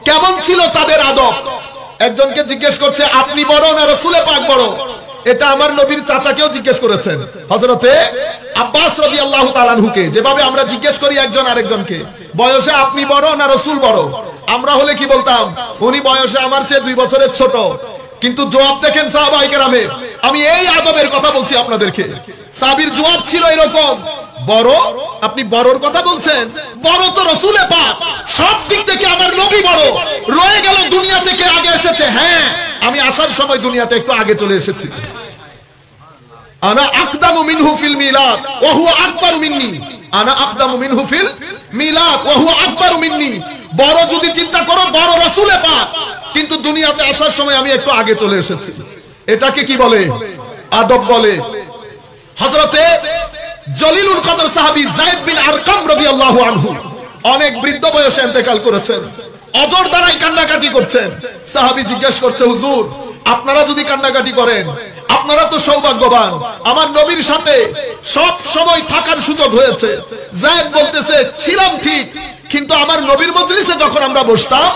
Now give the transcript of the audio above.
কেমন ছিল তাদের আদব। একজনকে জিজ্ঞেস করছে আপনি বড় না রাসূলে পাক বড়? এটা আমার নবীর চাচাকেও জিজ্ঞেস করেছেন, হযরতে আব্বাস রাদিয়াল্লাহু তাআলা আনহুকে। যেভাবে আমরা জিজ্ঞেস করি একজন আরেকজনকে বয়সে আপনি বড় না রাসূল বড়, আমরা হলে কি বলতাম? উনি বয়সে আমার চেয়ে 2 বছরের ছোট। কিন্তু জবাব দেখেন সাহাবায়ে কেরামের। আমি এই আদবের কথা বলছি আপনাদেরকে। সাহাবীর জবাব ছিল এরকম, বড়? আপনি বড়র কথা বলছেন? বড় তো রাসূলে পাক, সব দিক থেকে আমার নবী বড়। রয়ে গেল দুনিয়া থেকে আগে এসেছে। হ্যাঁ, আমি আসার সময় দুনিয়াতে একটু আগে চলে এসেছি। আনা আকদামু মিনহু ফিল মিলাদ ওয়া হুয়া আকবারু মিন্নি। আনা আকদামু মিনহু ফিল মিলাদ ওয়া হুয়া আকবারু মিন্নি। বড় যদি চিন্তা করো, বড় রাসূলে পাক, কিন্তু দুনিয়াতে আসার সময় আমি একটু আগে চলে এসেছি। এটাকে কি বলে? আদব বলে। হযরতে জলিলুল কদর সাহাবী যায়েদ বিন আরকাম রাদিয়াল্লাহু আনহু অনেক বৃদ্ধ বয়সে ইন্তেকাল করেছেন। অজর দ্বারাই কান্নাকাটি করছেন। সাহাবী জিজ্ঞেস করছে, হুজুর আপনারা যদি কান্নাকাটি করেন, আপনারা তো সৌভাগ্যবান, আমার নবীর সাথে সব সময় থাকার সুযোগ হয়েছে। যায়েদ বলতেছে, ছিলাম ঠিক, কিন্তু আমার নবীর মজলিসে যখন আমরা বসতাম